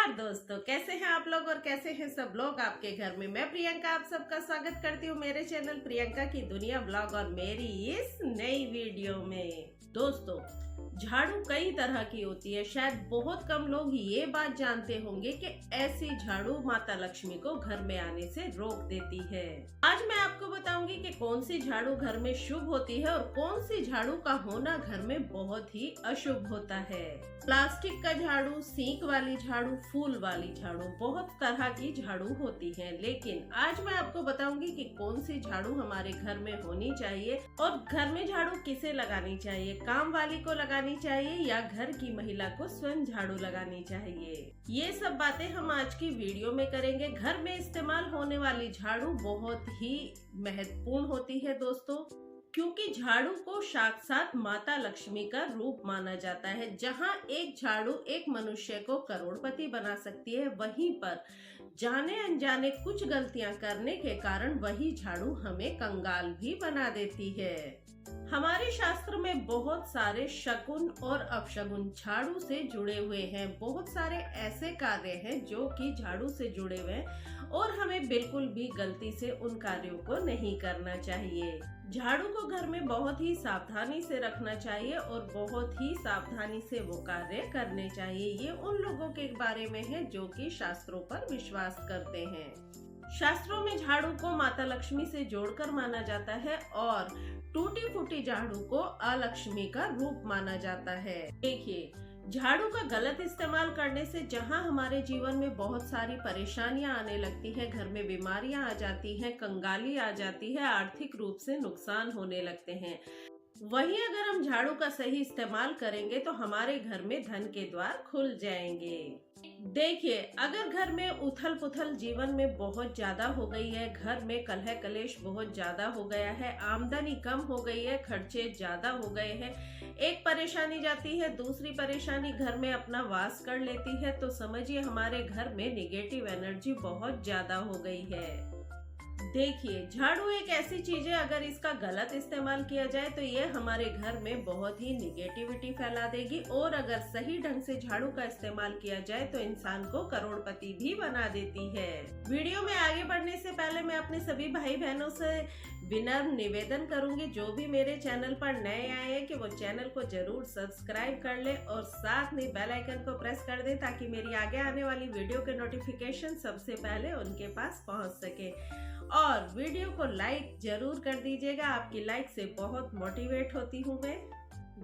नमस्कार दोस्तों, कैसे हैं आप लोग और कैसे हैं सब लोग आपके घर में। मैं प्रियंका आप सबका स्वागत करती हूँ मेरे चैनल प्रियंका की दुनिया ब्लॉग और मेरी इस नई वीडियो में। दोस्तों, झाड़ू कई तरह की होती है। शायद बहुत कम लोग ये बात जानते होंगे कि ऐसी झाड़ू माता लक्ष्मी को घर में आने से रोक देती है। आज मैं आपको बताऊंगी कि कौन सी झाड़ू घर में शुभ होती है और कौन सी झाड़ू का होना घर में बहुत ही अशुभ होता है। प्लास्टिक का झाड़ू, सींक वाली झाड़ू, फूल वाली झाड़ू, बहुत तरह की झाड़ू होती है, लेकिन आज मैं आपको बताऊंगी कि कौन सी झाड़ू हमारे घर में होनी चाहिए और घर में झाड़ू किसे लगानी चाहिए, काम वाली को लगानी चाहिए या घर की महिला को स्वयं झाड़ू लगानी चाहिए। ये सब बातें हम आज की वीडियो में करेंगे। घर में इस्तेमाल होने वाली झाड़ू बहुत ही महत्वपूर्ण होती है दोस्तों, क्योंकि झाड़ू को साक्षात माता लक्ष्मी का रूप माना जाता है। जहां एक झाड़ू एक मनुष्य को करोड़पति बना सकती है, वहीं पर जाने अनजाने कुछ गलतियां करने के कारण वही झाड़ू हमें कंगाल भी बना देती है। हमारे शास्त्र में बहुत सारे शकुन और अपशगुन झाड़ू से जुड़े हुए हैं। बहुत सारे ऐसे कार्य हैं जो कि झाड़ू से जुड़े हुए हैं और हमें बिल्कुल भी गलती से उन कार्यों को नहीं करना चाहिए। झाड़ू को घर में बहुत ही सावधानी से रखना चाहिए और बहुत ही सावधानी से वो कार्य करने चाहिए। ये उन लोगों के बारे में है जो कि शास्त्रों पर विश्वास करते हैं। शास्त्रों में झाड़ू को माता लक्ष्मी से जोड़कर माना जाता है और टूटी फूटी झाड़ू को अलक्ष्मी का रूप माना जाता है। देखिए, झाड़ू का गलत इस्तेमाल करने से जहां हमारे जीवन में बहुत सारी परेशानियां आने लगती है, घर में बीमारियां आ जाती हैं, कंगाली आ जाती है, आर्थिक रूप से नुकसान होने लगते हैं, वहीं अगर हम झाड़ू का सही इस्तेमाल करेंगे तो हमारे घर में धन के द्वार खुल जाएंगे। देखिए, अगर घर में उथल पुथल जीवन में बहुत ज्यादा हो गई है, घर में कलह कलेश बहुत ज्यादा हो गया है, आमदनी कम हो गई है, खर्चे ज्यादा हो गए हैं, एक परेशानी जाती है दूसरी परेशानी घर में अपना वास कर लेती है, तो समझिए हमारे घर में निगेटिव एनर्जी बहुत ज्यादा हो गई है। देखिए, झाड़ू एक ऐसी चीज है, अगर इसका गलत इस्तेमाल किया जाए तो ये हमारे घर में बहुत ही निगेटिविटी फैला देगी और अगर सही ढंग से झाड़ू का इस्तेमाल किया जाए तो इंसान को करोड़पति भी बना देती है। वीडियो में आगे बढ़ने से पहले मैं अपने सभी भाई बहनों से विनम्र निवेदन करूंगी, जो भी मेरे चैनल पर नए आए हैं, कि वो चैनल को जरूर सब्सक्राइब कर ले और साथ में बेल आइकन को प्रेस कर दे ताकि मेरी आगे आने वाली वीडियो के नोटिफिकेशन सबसे पहले उनके पास पहुंच सके। और वीडियो को लाइक जरूर कर दीजिएगा, आपकी लाइक से बहुत मोटिवेट होती हूँ मैं।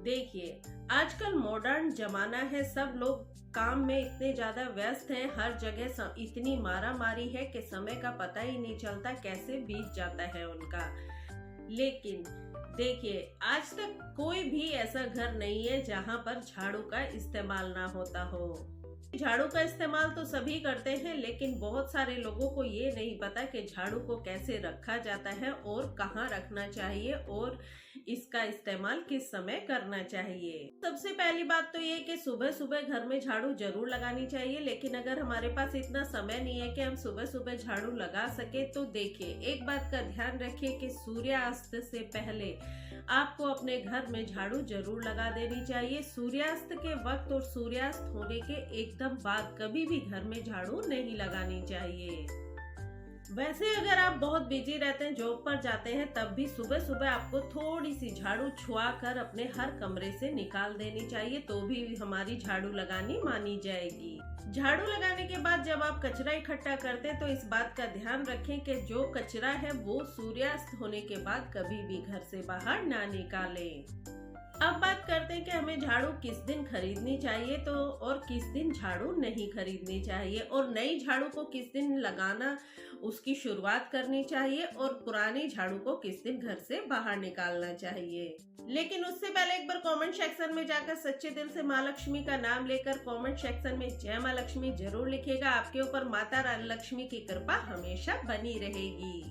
देखिए, आजकल मॉडर्न जमाना है, सब लोग काम में इतने ज्यादा व्यस्त हैं, हर जगह इतनी मारा मारी है कि समय का पता ही नहीं चलता कैसे बीत जाता है उनका। लेकिन देखिए, आज तक कोई भी ऐसा घर नहीं है जहां पर झाड़ू का इस्तेमाल ना होता हो। झाड़ू का इस्तेमाल तो सभी करते हैं, लेकिन बहुत सारे लोगों को ये नहीं पता कि झाड़ू को कैसे रखा जाता है और कहाँ रखना चाहिए और इसका इस्तेमाल किस समय करना चाहिए। सबसे पहली बात तो ये कि सुबह सुबह घर में झाड़ू जरूर लगानी चाहिए, लेकिन अगर हमारे पास इतना समय नहीं है कि हम सुबह सुबह झाड़ू लगा सके तो देखिए, एक बात का ध्यान रखिए कि सूर्यास्त से पहले आपको अपने घर में झाड़ू जरूर लगा देनी चाहिए। सूर्यास्त के वक्त और सूर्यास्त होने के एकदम बाद कभी भी घर में झाड़ू नहीं लगानी चाहिए। वैसे अगर आप बहुत बिजी रहते हैं, जॉब पर जाते हैं, तब भी सुबह सुबह आपको थोड़ी सी झाड़ू छुआ कर अपने हर कमरे से निकाल देनी चाहिए, तो भी हमारी झाड़ू लगानी मानी जाएगी। झाड़ू लगाने के बाद जब आप कचरा इकट्ठा करते हैं तो इस बात का ध्यान रखें कि जो कचरा है वो सूर्यास्त होने के बाद कभी भी घर से बाहर ना निकालें। अब बात करते हैं कि हमें झाड़ू किस दिन खरीदनी चाहिए तो और किस दिन झाड़ू नहीं खरीदनी चाहिए, और नई झाड़ू को किस दिन लगाना उसकी शुरुआत करनी चाहिए और पुरानी झाड़ू को किस दिन घर से बाहर निकालना चाहिए। लेकिन उससे पहले एक बार कमेंट सेक्शन में जाकर सच्चे दिल से माँ लक्ष्मी का नाम लेकर कमेंट सेक्शन में जय माँ लक्ष्मी जरूर लिखिएगा। आपके ऊपर माता लक्ष्मी की कृपा हमेशा बनी रहेगी।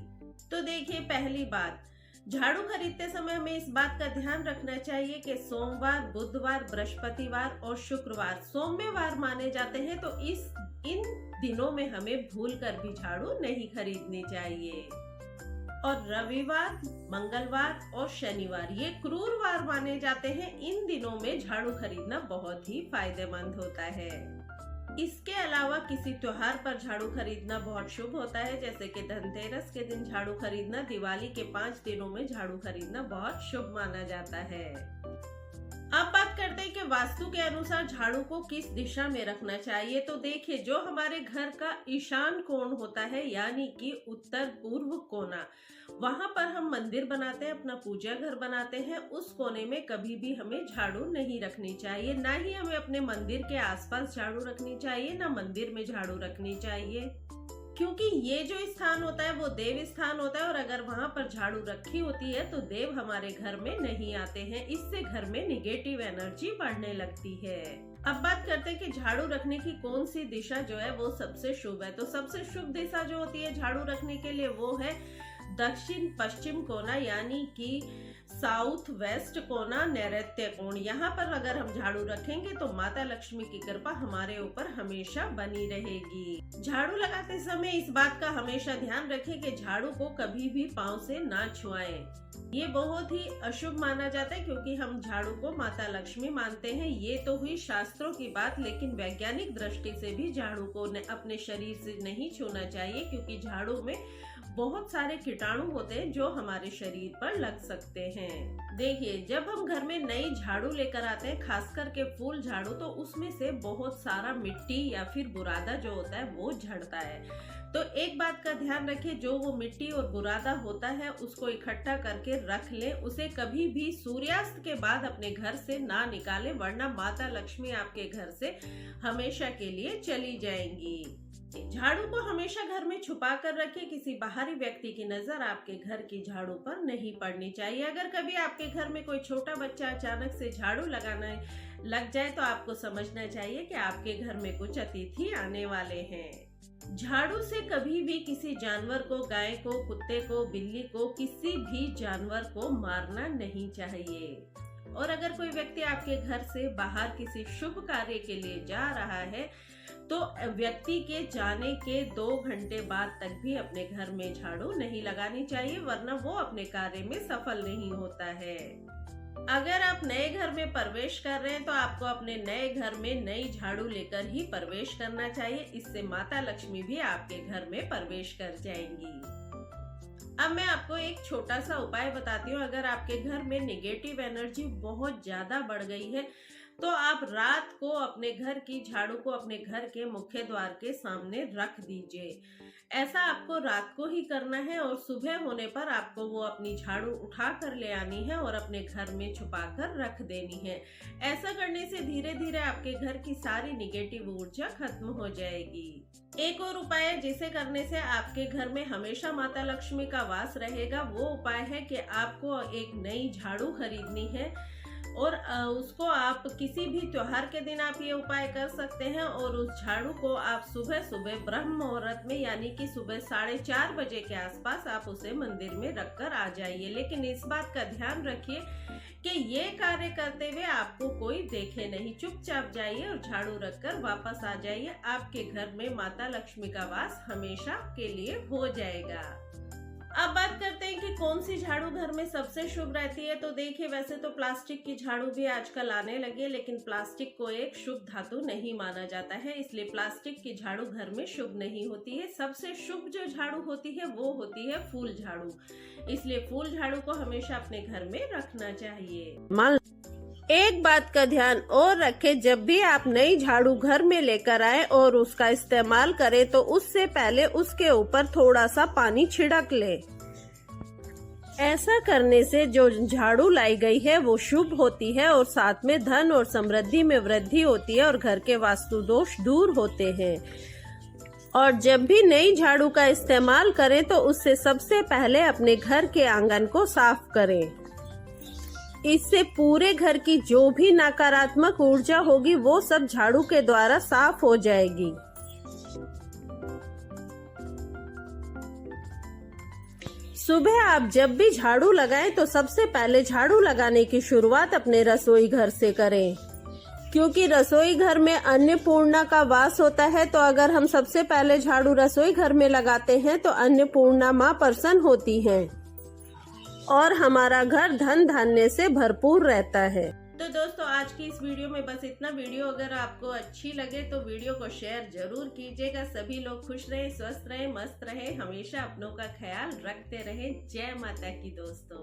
तो देखिए, पहली बात, झाड़ू खरीदते समय हमें इस बात का ध्यान रखना चाहिए कि सोमवार, बुधवार, बृहस्पतिवार और शुक्रवार सौम्यवार माने जाते हैं, तो इन दिनों में हमें भूलकर भी झाड़ू नहीं खरीदनी चाहिए। और रविवार, मंगलवार और शनिवार ये क्रूरवार माने जाते हैं। इन दिनों में झाड़ू खरीदना बहुत ही फायदेमंद होता है। इसके अलावा किसी त्योहार पर झाड़ू खरीदना बहुत शुभ होता है, जैसे कि धनतेरस के दिन झाड़ू खरीदना, दिवाली के 5 दिनों में झाड़ू खरीदना बहुत शुभ माना जाता है। अब बात करते हैं कि वास्तु के अनुसार झाड़ू को किस दिशा में रखना चाहिए। तो देखिए, जो हमारे घर का ईशान कोण होता है यानी कि उत्तर पूर्व कोना, वहां पर हम मंदिर बनाते हैं, अपना पूजा घर बनाते हैं, उस कोने में कभी भी हमें झाड़ू नहीं रखनी चाहिए। ना ही हमें अपने मंदिर के आसपास झाड़ू रखनी चाहिए, ना मंदिर में झाड़ू रखनी चाहिए, क्योंकि ये जो स्थान होता है वो देव स्थान होता है और अगर वहां पर झाड़ू रखी होती है तो देव हमारे घर में नहीं आते हैं। इससे घर में निगेटिव एनर्जी बढ़ने लगती है। अब बात करते हैं कि झाड़ू रखने की कौन सी दिशा जो है वो सबसे शुभ है। तो सबसे शुभ दिशा जो होती है झाड़ू रखने के लिए वो है दक्षिण पश्चिम कोना यानी कि साउथ वेस्ट कोना, नैऋत्य कोण। यहाँ पर अगर हम झाड़ू रखेंगे तो माता लक्ष्मी की कृपा हमारे ऊपर हमेशा बनी रहेगी। झाड़ू लगाते समय इस बात का हमेशा ध्यान रखें कि झाड़ू को कभी भी पांव से ना छुआएं। ये बहुत ही अशुभ माना जाता है क्योंकि हम झाड़ू को माता लक्ष्मी मानते हैं। ये तो हुई शास्त्रों की बात, लेकिन वैज्ञानिक दृष्टि से भी झाड़ू को अपने शरीर से नहीं छूना चाहिए क्योंकि झाड़ू में बहुत सारे कीटाणु होते हैं जो हमारे शरीर पर लग सकते हैं। देखिए, जब हम घर में नई झाड़ू लेकर आते हैं, खास करके फूल झाड़ू, तो उसमें से बहुत सारा मिट्टी या फिर बुरादा जो होता है वो झड़ता है। तो एक बात का ध्यान रखें, जो वो मिट्टी और बुरादा होता है उसको इकट्ठा करके रख लें। उसे कभी भी सूर्यास्त के बाद अपने घर से ना निकालें, वरना माता लक्ष्मी आपके घर से हमेशा के लिए चली जाएंगी। झाड़ू को हमेशा घर में छुपा कर रखें। किसी बाहरी व्यक्ति की नजर आपके घर की झाड़ू पर नहीं पड़नी चाहिए। अगर कभी आपके घर में कोई छोटा बच्चा अचानक से झाड़ू लगाने लग जाए तो आपको समझना चाहिए कि आपके घर में कुछ अतिथि आने वाले हैं। झाड़ू से कभी भी किसी जानवर को, गाय को, कुत्ते को, बिल्ली को, किसी भी जानवर को मारना नहीं चाहिए। और अगर कोई व्यक्ति आपके घर से बाहर किसी शुभ कार्य के लिए जा रहा है तो व्यक्ति के जाने के 2 घंटे बाद तक भी अपने घर में झाड़ू नहीं लगानी चाहिए, वरना वो अपने कार्य में सफल नहीं होता है। अगर आप नए घर में प्रवेश कर रहे हैं तो आपको अपने नए घर में नई झाड़ू लेकर ही प्रवेश करना चाहिए। इससे माता लक्ष्मी भी आपके घर में प्रवेश कर जाएंगी। अब मैं आपको एक छोटा सा उपाय बताती हूँ। अगर आपके घर में नेगेटिव एनर्जी बहुत ज्यादा बढ़ गई है तो आप रात को अपने घर की झाड़ू को अपने घर के मुख्य द्वार के सामने रख दीजिए। ऐसा आपको रात को ही करना है और सुबह होने पर आपको वो अपनी झाड़ू उठा कर ले आनी है और अपने घर में छुपा कर रख देनी है। ऐसा करने से धीरे धीरे आपके घर की सारी निगेटिव ऊर्जा खत्म हो जाएगी। एक और उपाय है जिसे करने से आपके घर में हमेशा माता लक्ष्मी का वास रहेगा। वो उपाय है कि आपको एक नई झाड़ू खरीदनी है और उसको आप किसी भी त्योहार के दिन आप ये उपाय कर सकते हैं और उस झाड़ू को आप सुबह सुबह ब्रह्म मुहूर्त में यानी कि सुबह 4:30 बजे के आसपास आप उसे मंदिर में रखकर आ जाइए। लेकिन इस बात का ध्यान रखिए कि ये कार्य करते हुए आपको कोई देखे नहीं। चुपचाप जाइए और झाड़ू रखकर वापस आ जाइए। आपके घर में माता लक्ष्मी का वास हमेशा के लिए हो जाएगा। अब बात करते हैं कि कौन सी झाड़ू घर में सबसे शुभ रहती है। तो देखिए, वैसे तो प्लास्टिक की झाड़ू भी आजकल आने लगी है, लेकिन प्लास्टिक को एक शुभ धातु नहीं माना जाता है, इसलिए प्लास्टिक की झाड़ू घर में शुभ नहीं होती है। सबसे शुभ जो झाड़ू होती है वो होती है फूल झाड़ू, इसलिए फूल झाड़ू को हमेशा अपने घर में रखना चाहिए। एक बात का ध्यान और रखें, जब भी आप नई झाड़ू घर में लेकर आए और उसका इस्तेमाल करें तो उससे पहले उसके ऊपर थोड़ा सा पानी छिड़क लें। ऐसा करने से जो झाड़ू लाई गई है वो शुभ होती है और साथ में धन और समृद्धि में वृद्धि होती है और घर के वास्तु दोष दूर होते हैं। और जब भी नई झाड़ू का इस्तेमाल करें तो उससे सबसे पहले अपने घर के आंगन को साफ करें। इससे पूरे घर की जो भी नकारात्मक ऊर्जा होगी वो सब झाड़ू के द्वारा साफ हो जाएगी। सुबह आप जब भी झाड़ू लगाएं तो सबसे पहले झाड़ू लगाने की शुरुआत अपने रसोई घर से करें, क्योंकि रसोई घर में अन्नपूर्णा का वास होता है। तो अगर हम सबसे पहले झाड़ू रसोई घर में लगाते हैं तो अन्नपूर्णा माँ प्रसन्न होती हैं और हमारा घर धन धान्य से भरपूर रहता है। तो दोस्तों आज की इस वीडियो में बस इतना। वीडियो अगर आपको अच्छी लगे तो वीडियो को शेयर जरूर कीजिएगा। सभी लोग खुश रहे, स्वस्थ रहे, मस्त रहे, हमेशा अपनों का ख्याल रखते रहे। जय माता की दोस्तों।